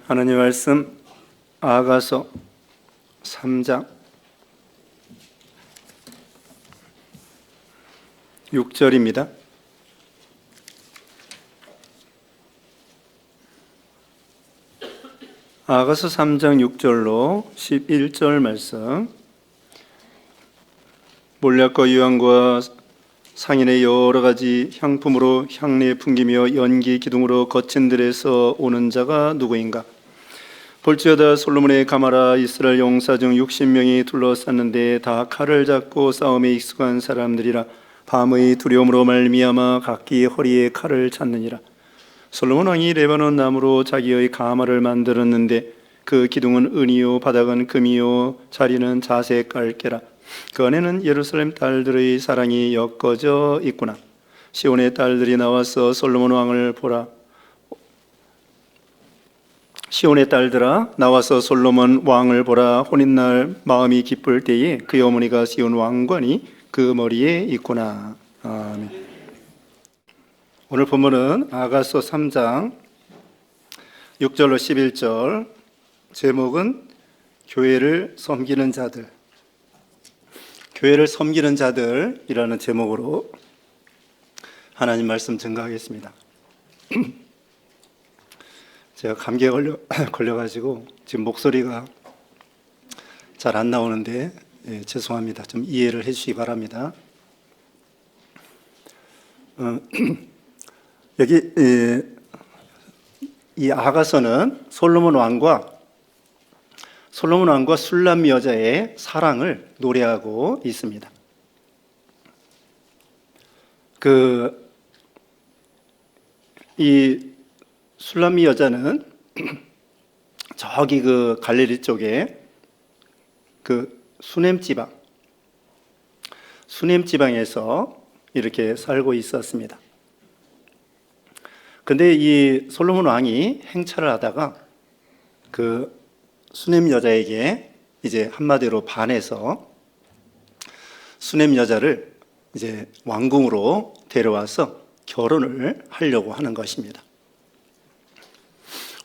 하나님 말씀 아가서 3장 6절입니다. 아가서 3장 6절로 11절 말씀. 몰약과 유황과 상인의 여러 가지 향품으로 향내 풍기며 연기 기둥으로 거친 들에서 오는 자가 누구인가? 볼지어다 솔로몬의 가마라 이스라엘 용사 중 60명이 둘러쌌는데 다 칼을 잡고 싸움에 익숙한 사람들이라. 밤의 두려움으로 말미암아 각기 허리에 칼을 찾느니라. 솔로몬 왕이 레바논 나무로 자기의 가마를 만들었는데 그 기둥은 은이요 바닥은 금이요 자리는 자색 깔개라. 그 안에는 예루살렘 딸들의 사랑이 엮어져 있구나. 시온의 딸들이 나와서 솔로몬 왕을 보라. 시온의 딸들아 나와서 솔로몬 왕을 보라. 혼인날 마음이 기쁠 때에 그의 어머니가 씌운 왕관이 그 머리에 있구나. 아멘. 오늘 본문은 아가서 3장 6절로 11절, 제목은 교회를 섬기는 자들, 교회를 섬기는 자들이라는 제목으로 하나님 말씀 증거하겠습니다. 제가 감기에 걸려가지고 지금 목소리가 잘 안 나오는데 죄송합니다. 좀 이해를 해주시기 바랍니다. 여기 이 아가서는 솔로몬 왕과 술람 여자의 사랑을 노래하고 있습니다. 이 술람 여자는 저기 그 갈릴리 쪽에 그 수넴 지방에서 이렇게 살고 있었습니다. 근데 이 솔로몬 왕이 행차를 하다가 그 수넴 여자에게 이제 한마디로 반해서 수넴 여자를 이제 왕궁으로 데려와서 결혼을 하려고 하는 것입니다.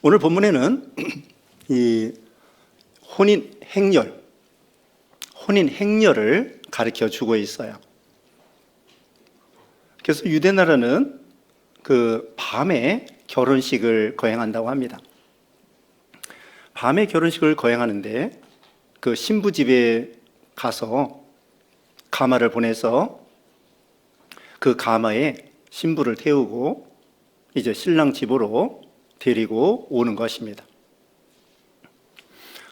오늘 본문에는 이 혼인 행렬을 가르쳐 주고 있어요. 그래서 유대 나라는 그 밤에 결혼식을 거행한다고 합니다. 밤에 결혼식을 거행하는데 그 신부 집에 가서 가마를 보내서 그 가마에 신부를 태우고 이제 신랑 집으로 데리고 오는 것입니다.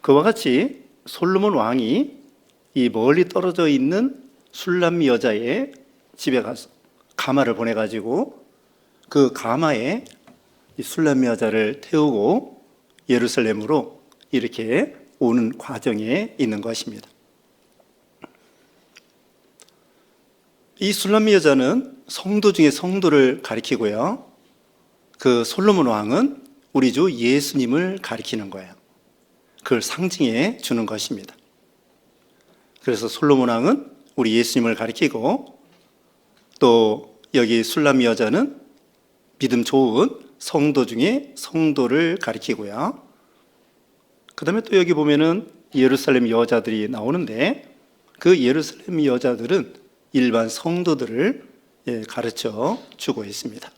그와 같이 솔로몬 왕이 이 멀리 떨어져 있는 술람 여자의 집에 가서 가마를 보내가지고 그 가마에 이 술람 여자를 태우고 예루살렘으로 이렇게 오는 과정에 있는 것입니다. 이 술람 여자는 성도 중에 성도를 가리키고요. 그 솔로몬 왕은 우리 주 예수님을 가리키는 거예요. 그걸 상징해 주는 것입니다. 그래서 솔로몬 왕은 우리 예수님을 가리키고 또 여기 술람 여자는 믿음 좋은 성도 중에 성도를 가리키고요. 그 다음에 또 여기 보면은 예루살렘 여자들이 나오는데 그 예루살렘 여자들은 일반 성도들을 가르쳐 주고 있습니다.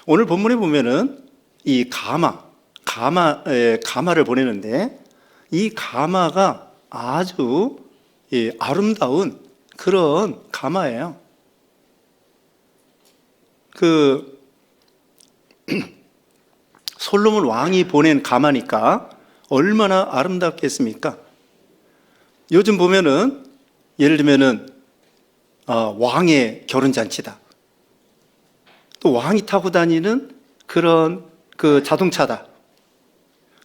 오늘 본문에 보면은 이 가마를 보내는데 이 가마가 아주 아름다운 그런 가마예요. 그 솔로몬 왕이 보낸 가마니까 얼마나 아름답겠습니까? 요즘 보면은 예를 들면은 왕의 결혼잔치다. 또 왕이 타고 다니는 그런 그 자동차다.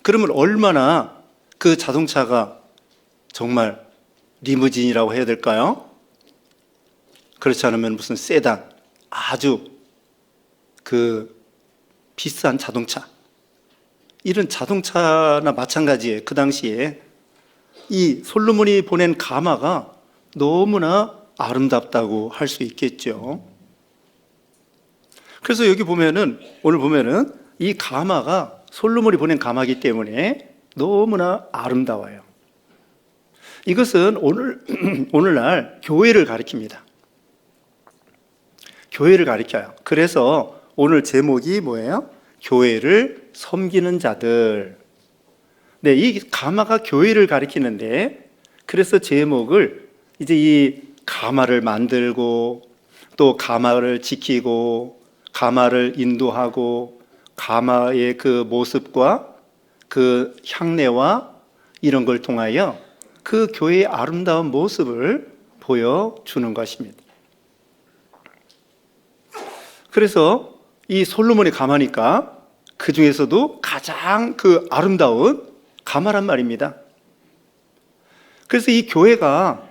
그러면 얼마나 그 자동차가 정말 리무진이라고 해야 될까요? 그렇지 않으면 무슨 세단, 아주 그 비싼 자동차, 이런 자동차나 마찬가지에 그 당시에 이 솔로몬이 보낸 가마가 너무나 아름답다고 할 수 있겠죠. 그래서 여기 보면은 오늘 보면은 이 가마가 솔로몬이 보낸 가마이기 때문에 너무나 아름다워요. 이것은 오늘날 교회를 가리킵니다. 교회를 가리켜요. 그래서 오늘 제목이 뭐예요? 교회를 섬기는 자들. 네, 이 가마가 교회를 가리키는데, 그래서 제목을 이제 이 가마를 만들고 또 가마를 지키고 가마를 인도하고 가마의 그 모습과 그 향내와 이런 걸 통하여 그 교회의 아름다운 모습을 보여주는 것입니다. 그래서 이 솔로몬의 가마니까 그 중에서도 가장 그 아름다운 가마란 말입니다. 그래서 이 교회가,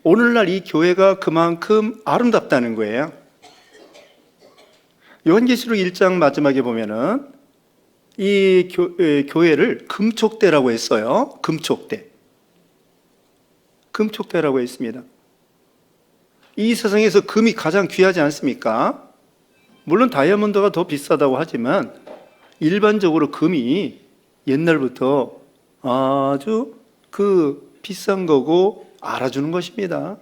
오늘날 이 교회가 그만큼 아름답다는 거예요. 요한계시록 1장 마지막에 보면은 이 교회를 금촉대라고 했어요. 금촉대라고 했습니다. 이 세상에서 금이 가장 귀하지 않습니까? 물론 다이아몬드가 더 비싸다고 하지만 일반적으로 금이 옛날부터 아주 그 비싼 거고 알아주는 것입니다.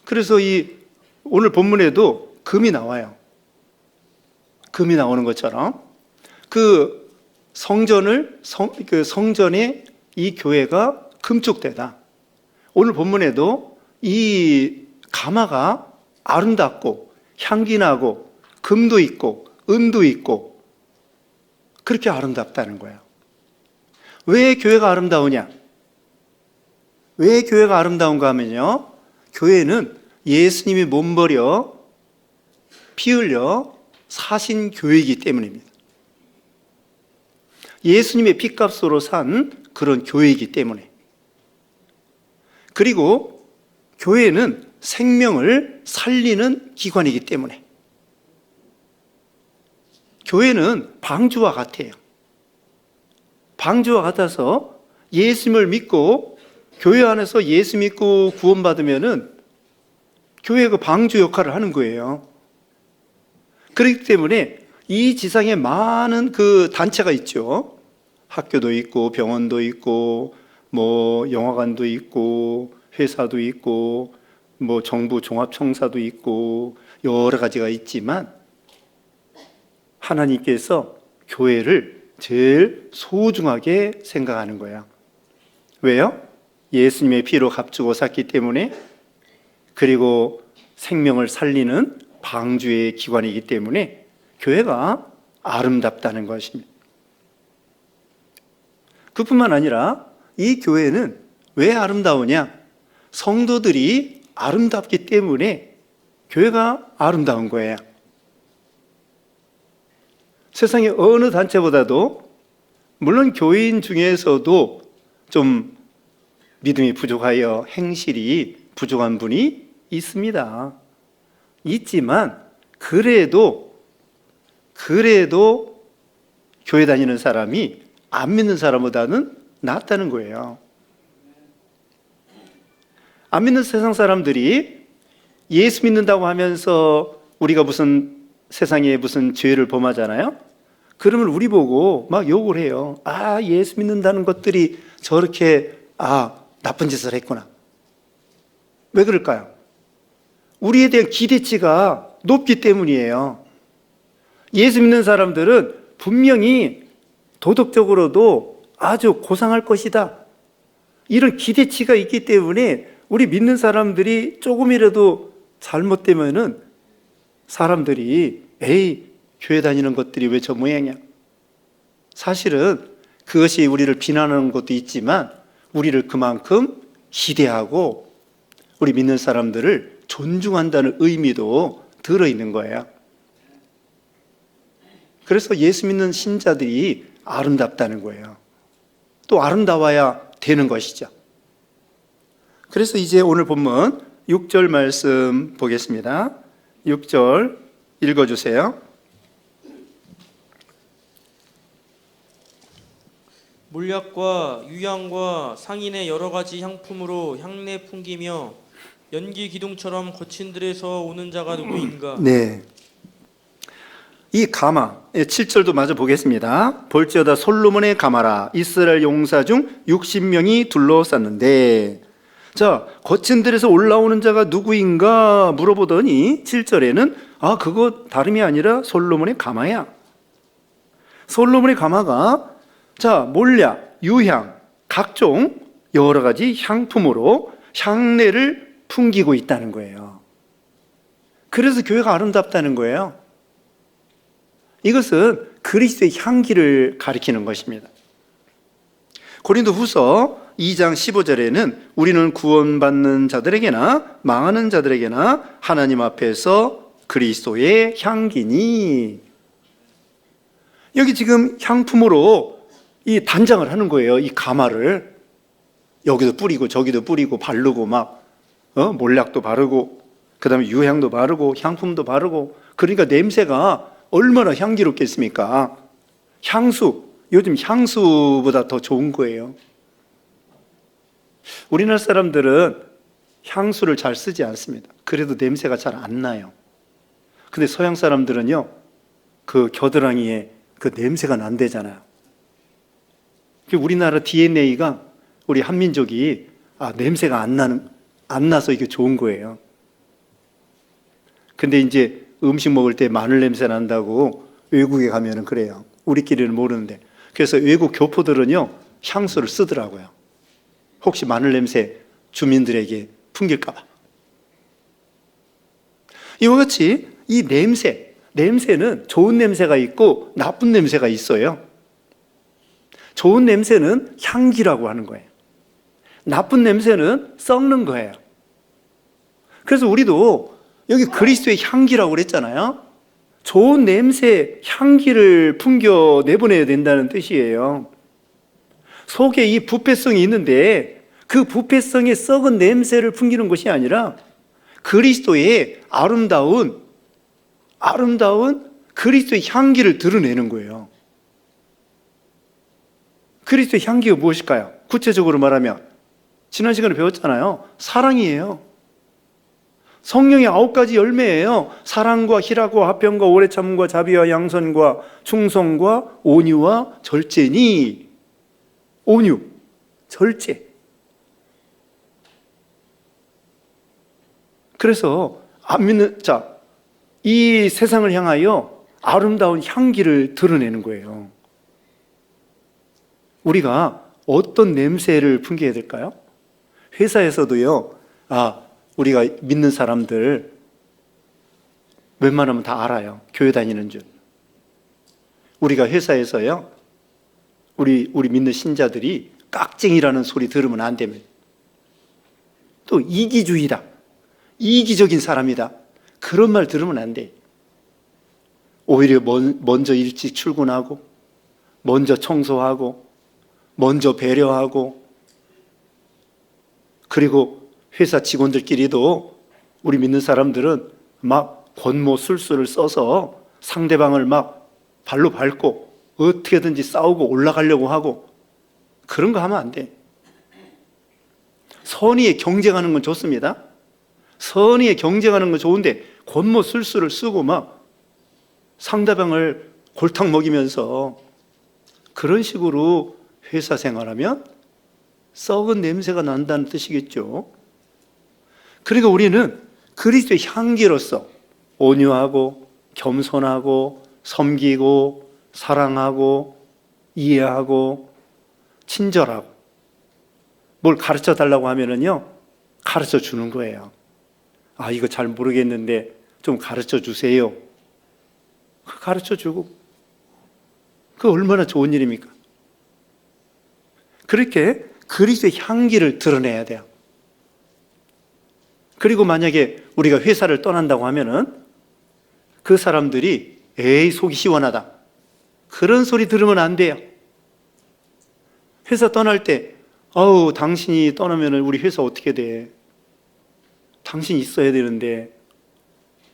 그래서 이 오늘 본문에도 금이 나와요. 금이 나오는 것처럼 그 성전에 이 교회가 금촉대다. 오늘 본문에도 이 가마가 아름답고 향기나고 금도 있고 은도 있고 그렇게 아름답다는 거예요. 왜 교회가 아름다우냐? 왜 교회가 아름다운가 하면요, 교회는 예수님이 몸버려 피 흘려 사신 교회이기 때문입니다. 예수님의 피값으로 산 그런 교회이기 때문에. 그리고 교회는 생명을 살리는 기관이기 때문에. 교회는 방주와 같아요. 방주와 같아서 예수님을 믿고 교회 안에서 예수 믿고 구원받으면은 교회가 방주 역할을 하는 거예요. 그렇기 때문에 이 지상에 많은 그 단체가 있죠. 학교도 있고 병원도 있고 뭐 영화관도 있고 회사도 있고 뭐 정부 종합청사도 있고 여러 가지가 있지만 하나님께서 교회를 제일 소중하게 생각하는 거예요. 왜요? 예수님의 피로 값주고 샀기 때문에, 그리고 생명을 살리는 방주의 기관이기 때문에 교회가 아름답다는 것입니다. 그뿐만 아니라 이 교회는 왜 아름다우냐? 성도들이 아름답기 때문에 교회가 아름다운 거예요. 세상의 어느 단체보다도, 물론 교인 중에서도 좀 믿음이 부족하여 행실이 부족한 분이 있습니다. 있지만 그래도 교회 다니는 사람이 안 믿는 사람보다는 낫다는 거예요. 안 믿는 세상 사람들이 예수 믿는다고 하면서 우리가 무슨 세상에 무슨 죄를 범하잖아요. 그러면 우리 보고 막 욕을 해요. 아, 예수 믿는다는 것들이 저렇게 나쁜 짓을 했구나. 왜 그럴까요? 우리에 대한 기대치가 높기 때문이에요. 예수 믿는 사람들은 분명히 도덕적으로도 아주 고상할 것이다, 이런 기대치가 있기 때문에 우리 믿는 사람들이 조금이라도 잘못되면은 사람들이 에이, 교회 다니는 것들이 왜 저 모양이야? 사실은 그것이 우리를 비난하는 것도 있지만 우리를 그만큼 기대하고 우리 믿는 사람들을 존중한다는 의미도 들어있는 거예요. 그래서 예수 믿는 신자들이 아름답다는 거예요. 또 아름다워야 되는 것이죠. 그래서 이제 오늘 본문 6절 말씀 보겠습니다. 6절 읽어주세요. 몰약과 유향과 상인의 여러 가지 향품으로 향내 풍기며 연기 기둥처럼 거친 들에서 오는 자가 누구인가? 네. 이 가마, 7절도 마저 보겠습니다. 볼지어다 솔로몬의 가마라 이스라엘 용사 중 60명이 둘러쌌는데, 자, 거친 들에서 올라오는 자가 누구인가 물어보더니 7절에는 그거 다름이 아니라 솔로몬의 가마야. 솔로몬의 가마가 몰약, 유향, 각종 여러 가지 향품으로 향내를 풍기고 있다는 거예요. 그래서 교회가 아름답다는 거예요. 이것은 그리스도의 향기를 가리키는 것입니다. 고린도후서 2장 15절에는 우리는 구원받는 자들에게나 망하는 자들에게나 하나님 앞에서 그리스도의 향기니, 여기 지금 향품으로 이 단장을 하는 거예요. 이 가마를 여기도 뿌리고 저기도 뿌리고 바르고 몰약도 바르고 그 다음에 유향도 바르고 향품도 바르고, 그러니까 냄새가 얼마나 향기롭겠습니까? 향수, 요즘 향수보다 더 좋은 거예요. 우리나라 사람들은 향수를 잘 쓰지 않습니다. 그래도 냄새가 잘 안 나요. 근데 서양 사람들은요, 그 겨드랑이에 그 냄새가 난대잖아요. 우리나라 DNA가, 우리 한민족이 냄새가 안 나서 이게 좋은 거예요. 근데 이제 음식 먹을 때 마늘 냄새 난다고 외국에 가면은 그래요. 우리끼리는 모르는데. 그래서 외국 교포들은요, 향수를 쓰더라고요. 혹시 마늘 냄새 주민들에게 풍길까 봐. 이와 같이 이 냄새는 좋은 냄새가 있고 나쁜 냄새가 있어요. 좋은 냄새는 향기라고 하는 거예요. 나쁜 냄새는 썩는 거예요. 그래서 우리도 여기 그리스도의 향기라고 그랬잖아요. 좋은 냄새, 향기를 풍겨 내보내야 된다는 뜻이에요. 속에 이 부패성이 있는데 그 부패성의 썩은 냄새를 풍기는 것이 아니라 그리스도의 아름다운 그리스도의 향기를 드러내는 거예요. 그리스도의 향기가 무엇일까요? 구체적으로 말하면 지난 시간에 배웠잖아요. 사랑이에요. 성령의 9가지 열매예요. 사랑과 희락과 화평과 오래참음과 자비와 양선과 충성과 온유와 절제니. 온유, 절제. 그래서 안 믿는 이 세상을 향하여 아름다운 향기를 드러내는 거예요. 우리가 어떤 냄새를 풍겨야 될까요? 회사에서도요, 우리가 믿는 사람들 웬만하면 다 알아요. 교회 다니는 줄. 우리가 회사에서요, 우리 믿는 신자들이 깍쟁이라는 소리 들으면 안 됩니다. 또 이기주의다, 이기적인 사람이다, 그런 말 들으면 안 돼. 오히려 먼저 일찍 출근하고, 먼저 청소하고, 먼저 배려하고, 그리고 회사 직원들끼리도 우리 믿는 사람들은 막 권모 술수를 써서 상대방을 막 발로 밟고 어떻게든지 싸우고 올라가려고 하고, 그런 거 하면 안 돼. 선의에 경쟁하는 건 좋습니다. 선의에 경쟁하는 건 좋은데 권모 술수를 쓰고 막 상대방을 골탕 먹이면서 그런 식으로 회사 생활하면 썩은 냄새가 난다는 뜻이겠죠. 그러니까 우리는 그리스도의 향기로서 온유하고 겸손하고 섬기고 사랑하고 이해하고 친절하고, 뭘 가르쳐 달라고 하면은요, 가르쳐 주는 거예요. 이거 잘 모르겠는데 좀 가르쳐 주세요. 가르쳐 주고, 그 얼마나 좋은 일입니까? 그렇게 그리스도의 향기를 드러내야 돼요. 그리고 만약에 우리가 회사를 떠난다고 하면은 그 사람들이 에이 속이 시원하다, 그런 소리 들으면 안 돼요. 회사 떠날 때 당신이 떠나면 우리 회사 어떻게 돼? 당신 있어야 되는데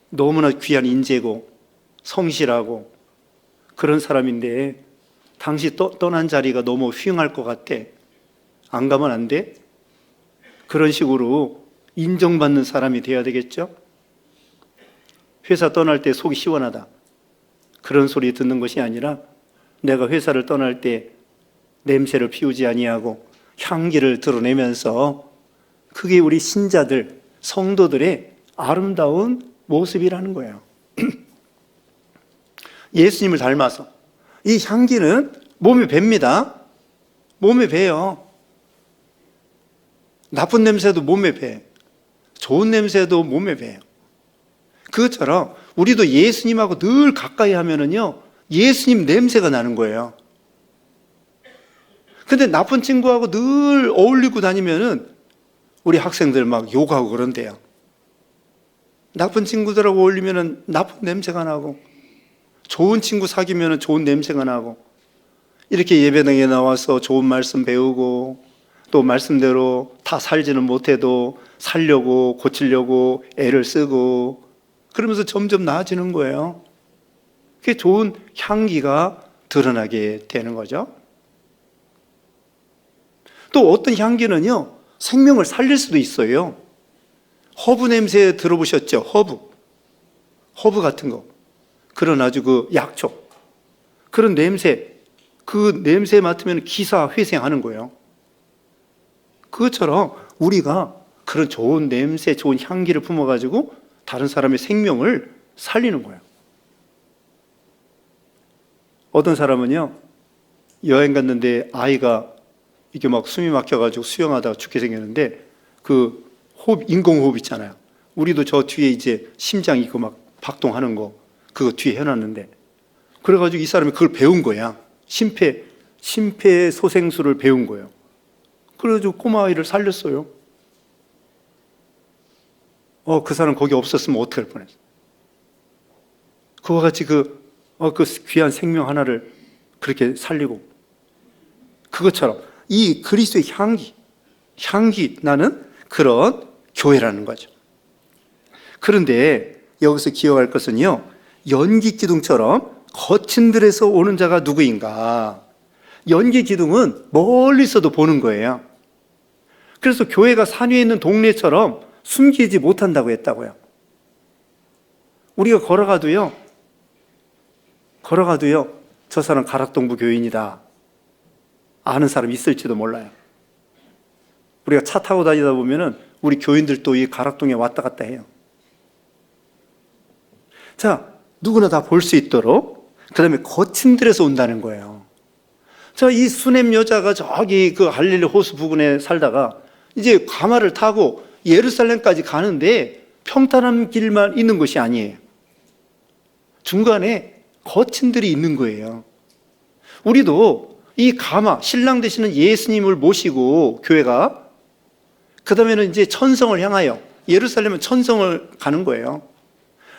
너무나 귀한 인재고 성실하고 그런 사람인데 당신 떠난 자리가 너무 휘황할 것 같아. 안 가면 안 돼? 그런 식으로 인정받는 사람이 돼야 되겠죠? 회사 떠날 때 속이 시원하다, 그런 소리 듣는 것이 아니라 내가 회사를 떠날 때 냄새를 피우지 아니하고 향기를 드러내면서 그게 우리 신자들, 성도들의 아름다운 모습이라는 거예요. 예수님을 닮아서 이 향기는 몸에 뵭니다. 몸에 배요. 나쁜 냄새도 몸에 배. 좋은 냄새도 몸에 배요. 그것처럼 우리도 예수님하고 늘 가까이 하면은요, 예수님 냄새가 나는 거예요. 근데 나쁜 친구하고 늘 어울리고 다니면은 우리 학생들 막 욕하고 그런대요. 나쁜 친구들하고 어울리면은 나쁜 냄새가 나고, 좋은 친구 사귀면은 좋은 냄새가 나고, 이렇게 예배당에 나와서 좋은 말씀 배우고, 또 말씀대로 다 살지는 못해도 살려고 고치려고 애를 쓰고, 그러면서 점점 나아지는 거예요. 그게 좋은 향기가 드러나게 되는 거죠. 또 어떤 향기는요, 생명을 살릴 수도 있어요. 허브 냄새 들어보셨죠? 허브 같은 거. 그런 아주 그 약초. 그런 냄새, 그 냄새 맡으면 기사회생하는 거예요. 그것처럼 우리가 그런 좋은 냄새, 좋은 향기를 품어가지고 다른 사람의 생명을 살리는 거예요. 어떤 사람은요, 여행 갔는데 아이가 이게 막 숨이 막혀가지고 수영하다가 죽게 생겼는데, 그 호흡, 인공호흡 있잖아요. 우리도 저 뒤에 이제 심장 있고 막 박동하는 거, 그거 뒤에 해놨는데, 그래가지고 이 사람이 그걸 배운 거야. 심폐소생술을 배운 거예요. 그래가지고 꼬마 아이를 살렸어요. 그 사람 거기 없었으면 어떻게 할 뻔했어. 그와 같이 그 귀한 생명 하나를 그렇게 살리고, 그것처럼 이 그리스도의 향기 나는 그런 교회라는 거죠. 그런데 여기서 기억할 것은요, 연기 기둥처럼 거친 들에서 오는 자가 누구인가? 연기 기둥은 멀리서도 보는 거예요. 그래서 교회가 산 위에 있는 동네처럼 숨기지 못한다고 했다고요. 우리가 걸어가도요, 저 사람 가락동부 교인이다 아는 사람 있을지도 몰라요. 우리가 차 타고 다니다 보면은 우리 교인들도 이 가락동에 왔다 갔다 해요. 자, 누구나 다 볼 수 있도록, 그 다음에 거친 들에서 온다는 거예요. 자, 이 수넴 여자가 저기 그 갈릴리 호수 부근에 살다가 이제 가마를 타고 예루살렘까지 가는데 평탄한 길만 있는 것이 아니에요. 중간에 거친 들이 있는 거예요. 우리도 이 가마, 신랑 되시는 예수님을 모시고 교회가, 그 다음에는 이제 천성을 향하여, 예루살렘은 천성을 가는 거예요.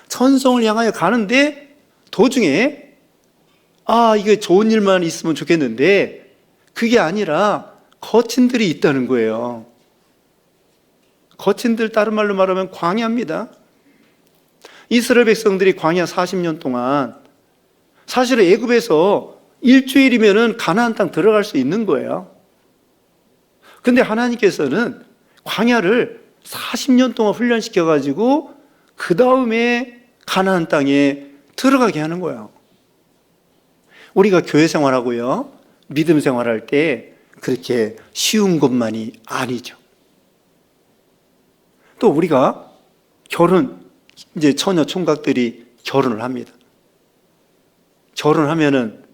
천성을 향하여 가는데 도중에 이게 좋은 일만 있으면 좋겠는데 그게 아니라 거친 들이 있다는 거예요. 거친 들, 다른 말로 말하면 광야입니다. 이스라엘 백성들이 광야 40년 동안, 사실은 애굽에서 일주일이면은 가나안 땅 들어갈 수 있는 거예요. 근데 하나님께서는 광야를 40년 동안 훈련시켜 가지고 그 다음에 가나안 땅에 들어가게 하는 거예요. 우리가 교회 생활하고요, 믿음 생활할 때 그렇게 쉬운 것만이 아니죠. 또 우리가 이제 처녀 총각들이 결혼을 합니다. 결혼하면은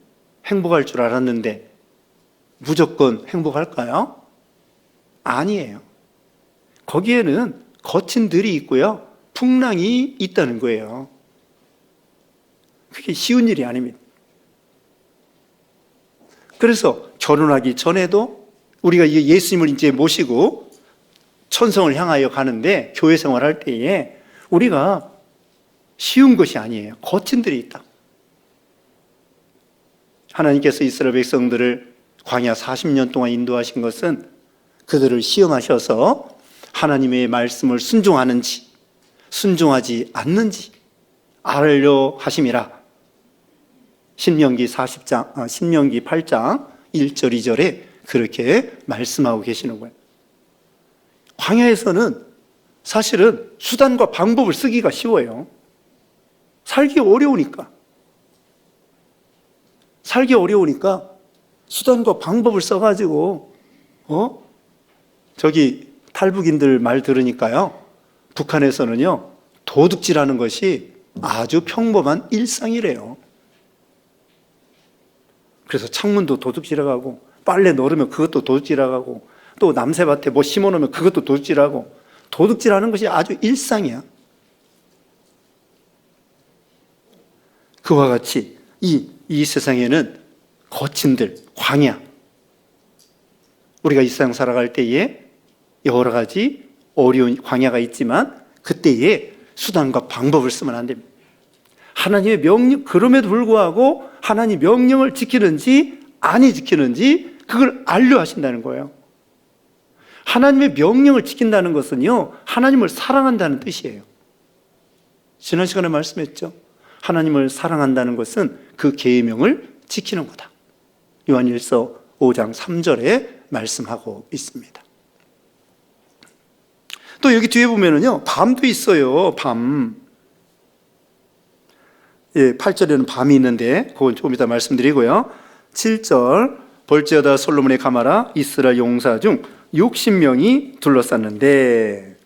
행복할 줄 알았는데 무조건 행복할까요? 아니에요. 거기에는 거친 들이 있고요, 풍랑이 있다는 거예요. 그게 쉬운 일이 아닙니다. 그래서 결혼하기 전에도 우리가 예수님을 이제 모시고 천성을 향하여 가는데 교회 생활할 때에 우리가 쉬운 것이 아니에요. 거친 들이 있다. 하나님께서 이스라엘 백성들을 광야 40년 동안 인도하신 것은 그들을 시험하셔서 하나님의 말씀을 순종하는지 순종하지 않는지 알려 하심이라. 신명기 8장 1절 2절에 그렇게 말씀하고 계시는 거예요. 광야에서는 사실은 수단과 방법을 쓰기가 쉬워요. 살기 어려우니까. 살기 어려우니까 수단과 방법을 써가지고 저기 탈북인들 말 들으니까요, 북한에서는요 도둑질하는 것이 아주 평범한 일상이래요. 그래서 창문도 도둑질하고, 빨래 널으면 그것도 도둑질하고, 또 남새밭에 뭐 심어놓으면 그것도 도둑질하고, 도둑질하는 것이 아주 일상이야. 그와 같이 이 세상에는 거친들, 광야, 우리가 이 세상 살아갈 때에 여러 가지 어려운 광야가 있지만 그때에 수단과 방법을 쓰면 안 됩니다. 하나님의 명령, 그럼에도 불구하고 하나님 명령을 지키는지 아니 지키는지 그걸 알려하신다는 거예요. 하나님의 명령을 지킨다는 것은요, 하나님을 사랑한다는 뜻이에요. 지난 시간에 말씀했죠. 하나님을 사랑한다는 것은 그 계명을 지키는 거다. 요한일서 5장 3절에 말씀하고 있습니다. 또 여기 뒤에 보면은요, 밤도 있어요. 밤. 8절에는 밤이 있는데 그건 조금 이따 말씀드리고요. 7절, 볼지어다 솔로몬의 가마라 이스라엘 용사 중 60명이 둘러쌌는데,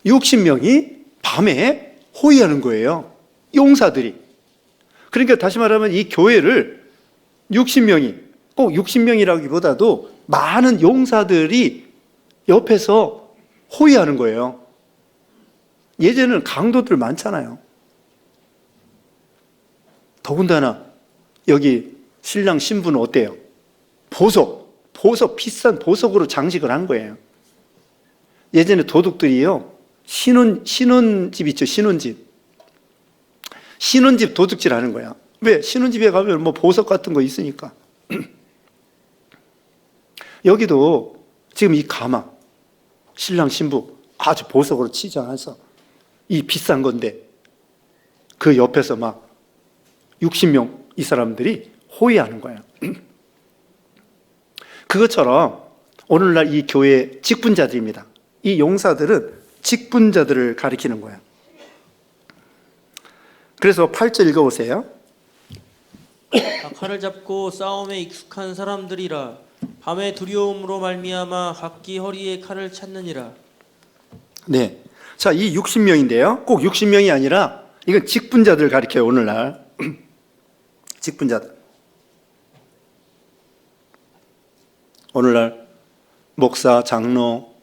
60명이 밤에 호위하는 거예요. 용사들이. 그러니까 다시 말하면 이 교회를 60명이, 꼭 60명이라기보다도 많은 용사들이 옆에서 호위하는 거예요. 예전에는 강도들 많잖아요. 더군다나 여기 신랑 신부는 어때요? 보석, 비싼 보석으로 장식을 한 거예요. 예전에 도둑들이요, 신혼집 있죠, 신혼집 도둑질 하는 거야. 왜? 신혼집에 가면 뭐 보석 같은 거 있으니까. 여기도 지금 이 가마, 신랑 신부 아주 보석으로 치장해서 이 비싼 건데 그 옆에서 막 60명 이 사람들이 호위하는 거예요. 그것처럼 오늘날 이 교회 직분자들입니다. 이 용사들은 직분자들을 가리키는 거예요. 그래서 8절 읽어보세요. 칼을 잡고 싸움에 익숙한 사람들이라. 밤의 두려움으로 말미암아 각기 허리에 칼을 찾느니라. 네, 자, 이 60명인데요, 꼭 60명이 아니라 이건 직분자들을 가리켜요. 오늘날 직분자들. 오늘날 목사, 장로,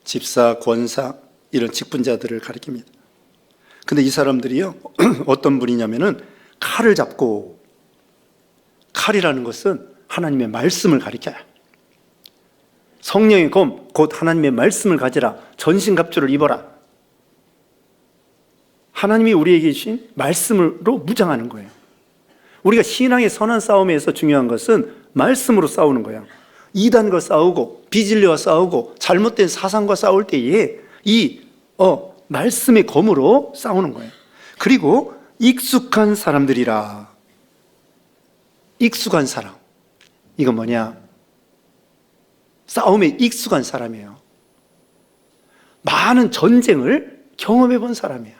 집사, 권사 이런 직분자들을 가리킵니다. 근데 이 사람들이요 어떤 분이냐면은 칼을 잡고, 칼이라는 것은 하나님의 말씀을 가리켜요. 성령의 검, 곧 하나님의 말씀을 가지라. 전신갑주를 입어라. 하나님이 우리에게 주신 말씀으로 무장하는 거예요. 우리가 신앙의 선한 싸움에서 중요한 것은 말씀으로 싸우는 거예요. 이단과 싸우고 비진리와 싸우고 잘못된 사상과 싸울 때에 이 말씀의 검으로 싸우는 거예요. 그리고 익숙한 사람들이라. 익숙한 사람, 이건 뭐냐? 싸움에 익숙한 사람이에요. 많은 전쟁을 경험해 본 사람이에요.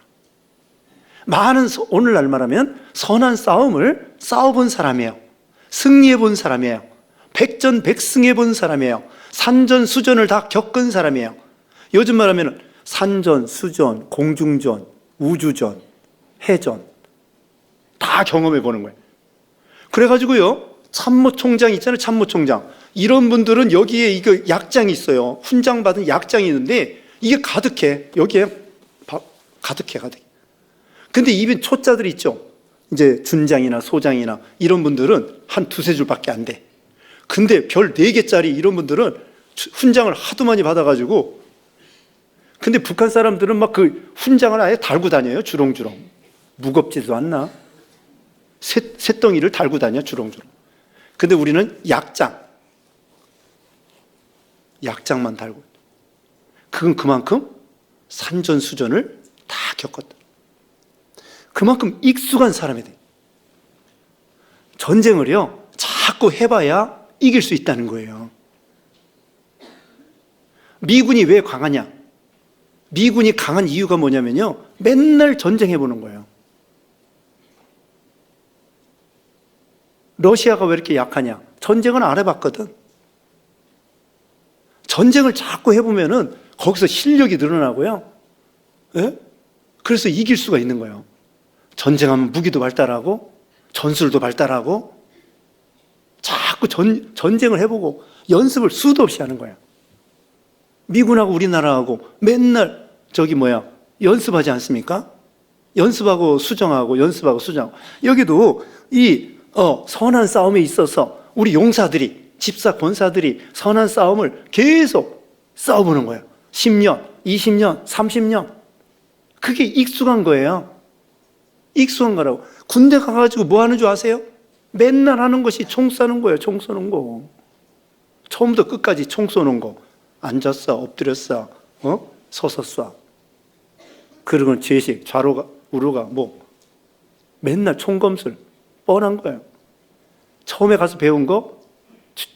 많은, 오늘날 말하면 선한 싸움을 싸워본 사람이에요. 승리해 본 사람이에요. 백전백승해 본 사람이에요. 산전수전을 다 겪은 사람이에요. 요즘 말하면 산전, 수전, 공중전, 우주전, 해전 다 경험해 보는 거예요. 그래가지고요, 참모총장 있잖아요. 참모총장, 이런 분들은 여기에 이거 약장이 있어요. 훈장 받은 약장이 있는데 이게 가득해. 여기에 가득해. 근데 입에 초자들이 있죠. 이제 준장이나 소장이나 이런 분들은 한 두세 줄밖에 안 돼. 근데 별 4개짜리 이런 분들은 훈장을 하도 많이 받아가지고, 근데 북한 사람들은 막 그 훈장을 아예 달고 다녀요. 주렁주렁. 무겁지도 않나? 쇳덩이를 달고 다녀, 주렁주렁. 근데 우리는 약장만 달고. 그건 그만큼 산전수전을 다 겪었다. 그만큼 익숙한 사람이 돼. 전쟁을요, 자꾸 해봐야 이길 수 있다는 거예요. 미군이 왜 강하냐? 미군이 강한 이유가 뭐냐면요, 맨날 전쟁해보는 거예요. 러시아가 왜 이렇게 약하냐? 전쟁은 안 해봤거든. 전쟁을 자꾸 해보면은 거기서 실력이 늘어나고요. 예? 그래서 이길 수가 있는 거예요. 전쟁하면 무기도 발달하고 전술도 발달하고 자꾸 전쟁을 해보고 연습을 수도 없이 하는 거예요. 미군하고 우리나라하고 맨날 연습하지 않습니까? 연습하고 수정하고 연습하고 수정하고. 여기도 이 선한 싸움에 있어서 우리 용사들이, 집사 권사들이 선한 싸움을 계속 싸워보는 거예요. 10년, 20년, 30년. 그게 익숙한 거예요. 익숙한 거라고. 군대 가가지고 뭐 하는 줄 아세요? 맨날 하는 것이 총 쏘는 거예요. 총 쏘는 거. 처음부터 끝까지 총 쏘는 거. 앉았어, 엎드렸어, 서서 쏴. 그리고 제식, 좌로가, 우로가 맨날 총검술. 뻔한 거예요. 처음에 가서 배운 거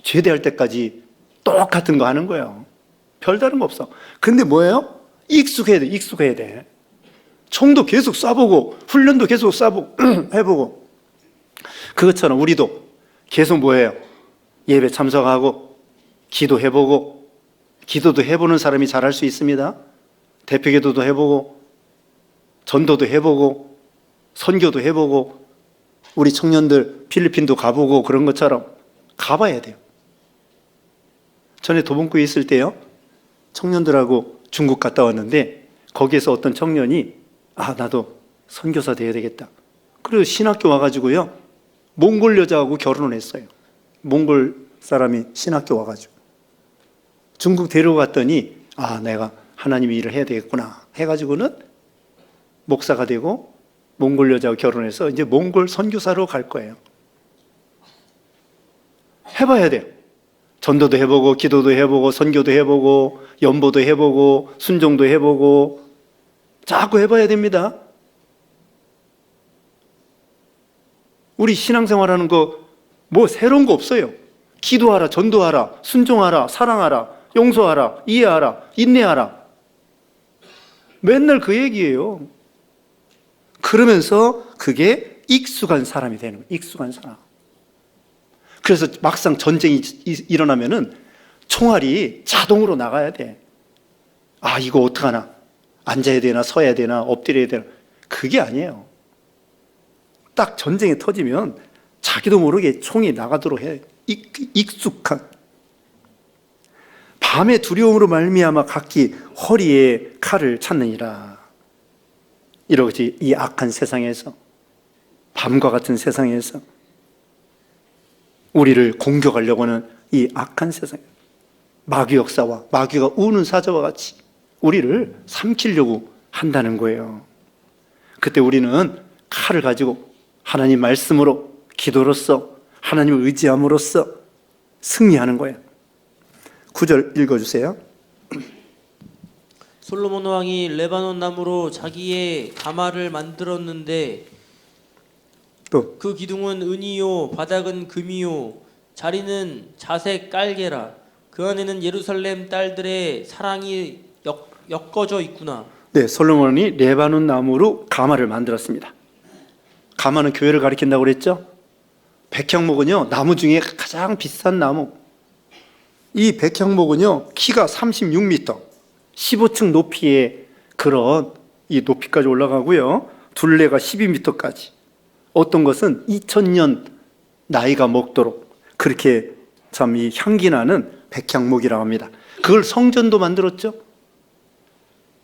제대할 때까지 똑같은 거 하는 거예요. 별다른 거 없어. 근데 뭐예요? 익숙해야 돼. 익숙해야 돼. 총도 계속 쏴보고 훈련도 계속 쏴보고 해보고. 그것처럼 우리도 계속 뭐예요? 예배 참석하고 기도해보고. 기도도 해보는 사람이 잘할 수 있습니다. 대표기도도 해보고 전도도 해보고 선교도 해보고 우리 청년들 필리핀도 가보고 그런 것처럼 가봐야 돼요. 전에 도봉구에 있을 때요, 청년들하고 중국 갔다 왔는데 거기에서 어떤 청년이 나도 선교사 돼야 되겠다. 그래서 신학교 와가지고요, 몽골 여자하고 결혼을 했어요. 몽골 사람이 신학교 와가지고 중국 데려갔더니 내가 하나님의 일을 해야 되겠구나 해가지고는 목사가 되고 몽골 여자하고 결혼해서 이제 몽골 선교사로 갈 거예요. 해봐야 돼요. 전도도 해보고 기도도 해보고 선교도 해보고 연보도 해보고 순종도 해보고 자꾸 해봐야 됩니다. 우리 신앙생활하는 거 새로운 거 없어요. 기도하라, 전도하라, 순종하라, 사랑하라, 용서하라, 이해하라, 인내하라. 맨날 그 얘기예요. 그러면서 그게 익숙한 사람이 되는 거예요. 익숙한 사람. 그래서 막상 전쟁이 일어나면은 총알이 자동으로 나가야 돼. 이거 어떡하나? 앉아야 되나, 서야 되나, 엎드려야 되나? 그게 아니에요. 딱 전쟁이 터지면 자기도 모르게 총이 나가도록 해. 익숙한. 밤의 두려움으로 말미암아 각기 허리에 칼을 찾느니라. 이러지 이 악한 세상에서, 밤과 같은 세상에서 우리를 공격하려고 하는 이 악한 세상, 마귀 역사와 마귀가 우는 사자와 같이 우리를 삼키려고 한다는 거예요. 그때 우리는 칼을 가지고 하나님 말씀으로, 기도로서, 하나님을 의지함으로써 승리하는 거예요. 9절 읽어주세요. 솔로몬 왕이 레바논 나무로 자기의 가마를 만들었는데 또 그 기둥은 은이요 바닥은 금이요 자리는 자색 깔개라. 그 안에는 예루살렘 딸들의 사랑이 엮어져 있구나. 네, 솔로몬이 레바논 나무로 가마를 만들었습니다. 가마는 교회를 가리킨다고 그랬죠? 백향목은요, 나무 중에 가장 비싼 나무. 이 백향목은요, 키가 36m, 15층 높이의 그런 이 높이까지 올라가고요, 둘레가 12m까지. 어떤 것은 2000년 나이가 먹도록 그렇게 참 이 향기 나는 백향목이라고 합니다. 그걸 성전도 만들었죠.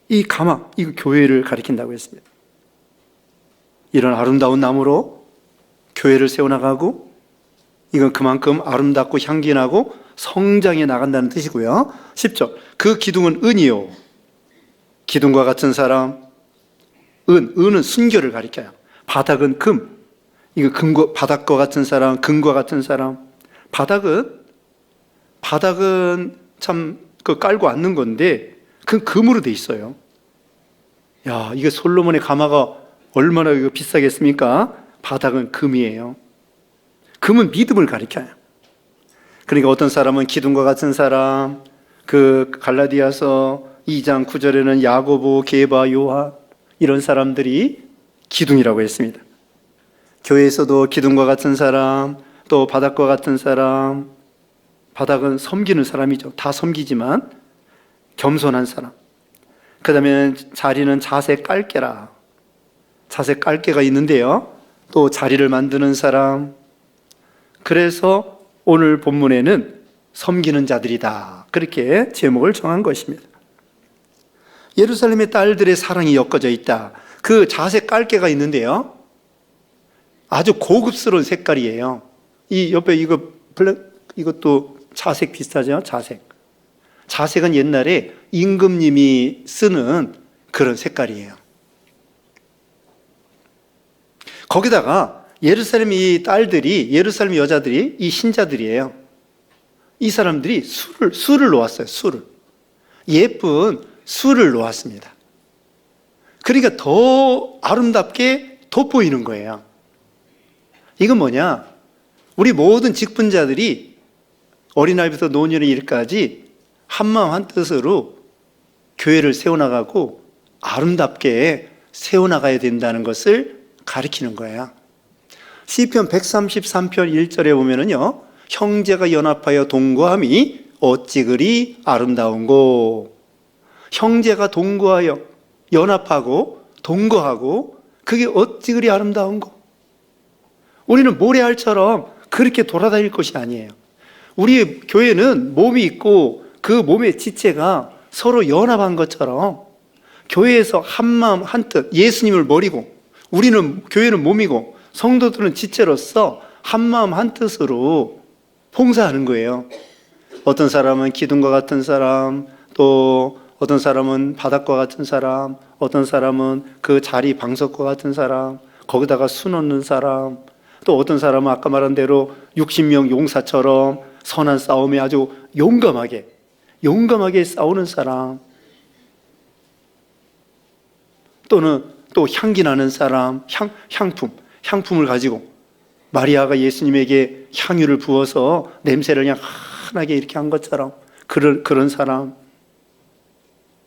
이 가마, 이 교회를 가리킨다고 했습니다. 이런 아름다운 나무로 교회를 세워나가고, 이건 그만큼 아름답고 향기나고 성장해 나간다는 뜻이고요. 10절, 그 기둥은 은이요. 기둥과 같은 사람, 은은 순결을 가리켜요. 바닥은 금, 이거 금과, 바닥과 같은 사람, 금과 같은 사람. 바닥은 참 깔고 앉는 건데 그 금으로 돼 있어요. 야, 이게 솔로몬의 가마가 얼마나 이거 비싸겠습니까? 바닥은 금이에요. 금은 믿음을 가리켜요. 그러니까 어떤 사람은 기둥과 같은 사람, 그 갈라디아서 2장 9절에는 야고보, 게바, 요한 이런 사람들이 기둥이라고 했습니다. 교회에서도 기둥과 같은 사람, 또 바닥과 같은 사람, 바닥은 섬기는 사람이죠. 다 섬기지만 겸손한 사람. 그 다음에 자리는 자세 깔개라. 자세 깔개가 있는데요. 또 자리를 만드는 사람. 그래서 오늘 본문에는 섬기는 자들이다. 그렇게 제목을 정한 것입니다. 예루살렘의 딸들의 사랑이 엮어져 있다. 그 자색 깔개가 있는데요. 아주 고급스러운 색깔이에요. 이 옆에 이거 이것도 자색 비슷하죠? 자색. 자색은 옛날에 임금님이 쓰는 그런 색깔이에요. 거기다가 예루살렘 이 딸들이, 예루살렘 여자들이 이 신자들이에요. 이 사람들이 술을 놓았어요. 술을. 예쁜 술을 놓았습니다. 그러니까 더 아름답게 돋보이는 거예요. 이건 뭐냐? 우리 모든 직분자들이 어린아이부터 노년의 일까지 한마음 한뜻으로 교회를 세워나가고 아름답게 세워나가야 된다는 것을 가리키는 거예요. 시편 133편 1절에 보면은요, 형제가 연합하여 동거함이 어찌 그리 아름다운고. 형제가 동거하여 연합하고 동거하고 그게 어찌 그리 아름다운고. 우리는 모래알처럼 그렇게 돌아다닐 것이 아니에요. 우리 교회는 몸이 있고 그 몸의 지체가 서로 연합한 것처럼 교회에서 한마음 한뜻, 예수님을 머리고 우리는 교회는 몸이고 성도들은 지체로서 한마음 한뜻으로 봉사하는 거예요. 어떤 사람은 기둥과 같은 사람, 또 어떤 사람은 바닥과 같은 사람, 어떤 사람은 그 자리 방석과 같은 사람, 거기다가 수 놓는 사람, 또 어떤 사람은 아까 말한 대로 60명 용사처럼 선한 싸움에 아주 용감하게 싸우는 사람, 또는 또 향기 나는 사람, 향품을 가지고 마리아가 예수님에게 향유를 부어서 냄새를 그냥 환하게 이렇게 한 것처럼 그런 사람,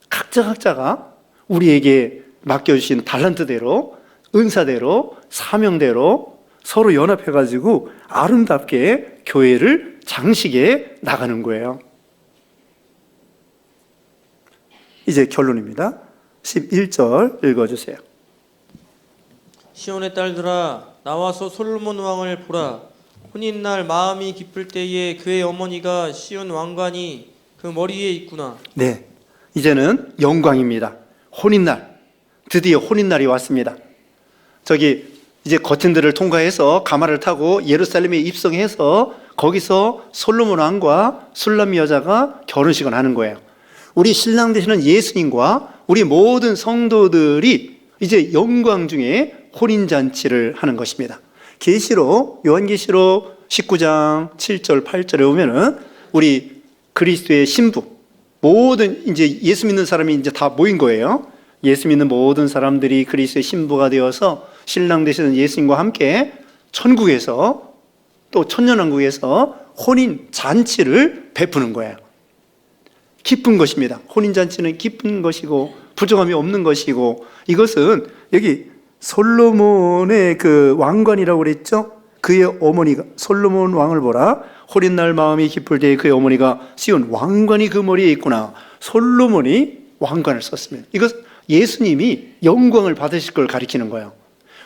각자가 우리에게 맡겨주신 달란트대로, 은사대로, 사명대로 서로 연합해가지고 아름답게 교회를 장식해 나가는 거예요. 이제 결론입니다. 11절 읽어주세요. 시온의 딸들아, 나와서 솔로몬 왕을 보라. 혼인날 마음이 기쁠 때에 그의 어머니가 시온 왕관이 그 머리에 있구나. 네, 이제는 영광입니다. 혼인날, 드디어 혼인날이 왔습니다. 이제 거친들을 통과해서 가마를 타고 예루살렘에 입성해서 거기서 솔로몬 왕과 술람 여자가 결혼식을 하는 거예요. 우리 신랑 되시는 예수님과 우리 모든 성도들이 이제 영광 중에 혼인잔치를 하는 것입니다. 요한계시록 19장 7절 8절에 보면은 우리 그리스도의 신부, 모든 이제 예수 믿는 사람이 이제 다 모인 거예요. 예수 믿는 모든 사람들이 그리스도의 신부가 되어서 신랑 되시는 예수님과 함께 천국에서 또 천년왕국에서 혼인 잔치를 베푸는 거예요. 기쁜 것입니다. 혼인 잔치는 기쁜 것이고 부정함이 없는 것이고, 이것은 여기 솔로몬의 그 왕관이라고 그랬죠. 그의 어머니가 솔로몬 왕을 보라. 혼인날 마음이 기쁠 때에 그의 어머니가 시온 왕관이 그 머리에 있구나. 솔로몬이 왕관을 썼습니다. 이것 예수님이 영광을 받으실 걸 가리키는 거예요.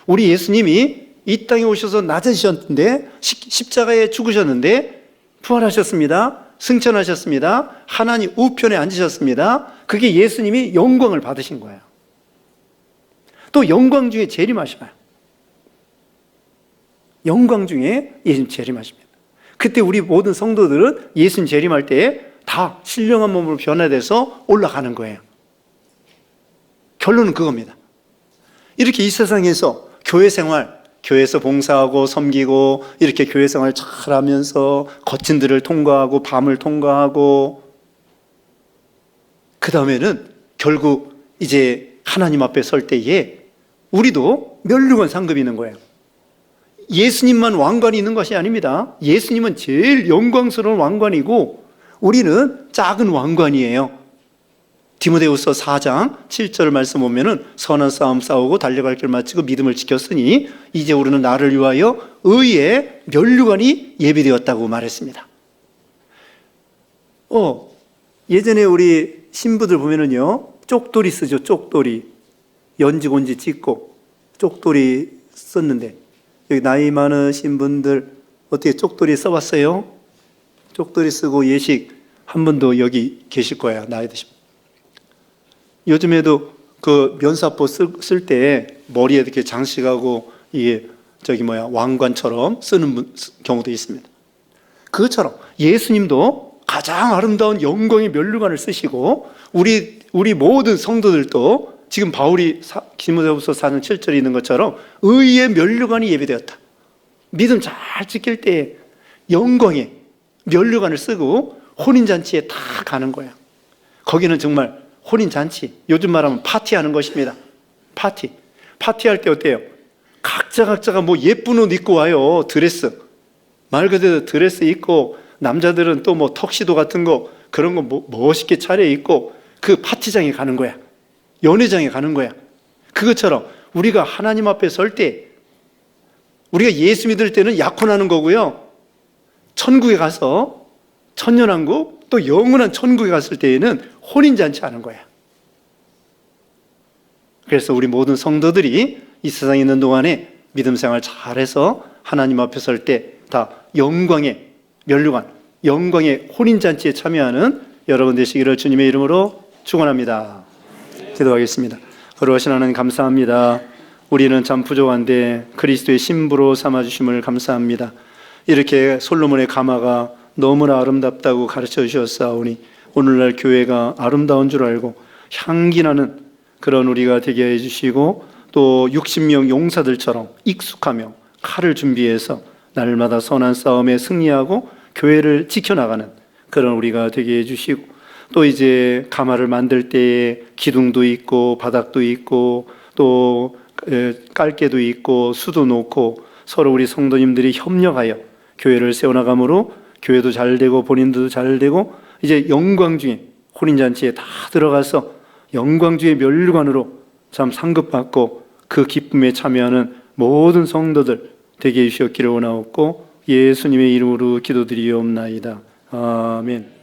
우리 예수님이 이 땅에 오셔서 낮아지셨는데, 십자가에 죽으셨는데 부활하셨습니다. 승천하셨습니다. 하나님 우편에 앉으셨습니다. 그게 예수님이 영광을 받으신 거예요. 또 영광 중에 재림하셔요. 영광 중에 예수님 재림하십니다. 그때 우리 모든 성도들은 예수님 재림할 때 다 신령한 몸으로 변화돼서 올라가는 거예요. 결론은 그겁니다. 이렇게 이 세상에서 교회 생활, 교회에서 봉사하고 섬기고 이렇게 교회 생활 잘 하면서 거친들을 통과하고 밤을 통과하고, 그 다음에는 결국 이제 하나님 앞에 설 때에 우리도 멸류관 상급이 있는 거예요. 예수님만 왕관이 있는 것이 아닙니다. 예수님은 제일 영광스러운 왕관이고 우리는 작은 왕관이에요. 디모데후서 4장 7절 말씀 보면은 선한 싸움 싸우고 달려갈 길 마치고 믿음을 지켰으니 이제 우리는 나를 위하여 의의 면류관이 예비되었다고 말했습니다. 예전에 우리 신부들 보면은요, 쪽돌이 쓰죠. 쪽돌이. 연지곤지 찍고 쪽돌이 썼는데, 여기 나이 많으신 분들 어떻게 쪽돌이 써봤어요? 쪽돌이 쓰고 예식 한 분도 여기 계실 거야, 나이 드신 분. 요즘에도 그 면사포 쓸 때 머리에 이렇게 장식하고 이게 왕관처럼 쓰는 경우도 있습니다. 그것처럼 예수님도 가장 아름다운 영광의 면류관을 쓰시고 우리 모든 성도들도 지금 바울이 디모데후서 4장 7절에 있는 것처럼 의의 면류관이 예비되었다. 믿음 잘 지킬 때 영광의 면류관을 쓰고 혼인잔치에 다 가는 거야. 거기는 정말 혼인잔치, 요즘 말하면 파티하는 것입니다. 파티할 때 어때요? 각자가 뭐 예쁜 옷 입고 와요. 드레스, 말 그대로 드레스 입고, 남자들은 또 뭐 턱시도 같은 거 그런 거 멋있게 차려입고 그 파티장에 가는 거야. 연회장에 가는 거야. 그것처럼 우리가 하나님 앞에 설 때, 우리가 예수 믿을 때는 약혼하는 거고요, 천국에 가서 천년왕국 또 영원한 천국에 갔을 때에는 혼인잔치 하는 거야. 그래서 우리 모든 성도들이 이 세상에 있는 동안에 믿음 생활 잘해서 하나님 앞에 설 때 다 영광의 면류관, 영광의 혼인잔치에 참여하는 여러분 되시기를 주님의 이름으로 축원합니다. 기도하겠습니다. 거룩하신 하나님 감사합니다. 우리는 참 부족한데 그리스도의 신부로 삼아주심을 감사합니다. 이렇게 솔로몬의 가마가 너무나 아름답다고 가르쳐 주셨사오니 오늘날 교회가 아름다운 줄 알고 향기나는 그런 우리가 되게 해주시고, 또 60명 용사들처럼 익숙하며 칼을 준비해서 날마다 선한 싸움에 승리하고 교회를 지켜나가는 그런 우리가 되게 해주시고, 또 이제 가마를 만들 때에 기둥도 있고 바닥도 있고 또 깔개도 있고 수도 놓고 서로 우리 성도님들이 협력하여 교회를 세워나가므로 교회도 잘 되고 본인들도 잘 되고, 이제 영광 중에 혼인잔치에 다 들어가서 영광 중의 면류관으로 참 상급받고 그 기쁨에 참여하는 모든 성도들 되게 해주셨기를 원하옵고 예수님의 이름으로 기도드리옵나이다. 아멘.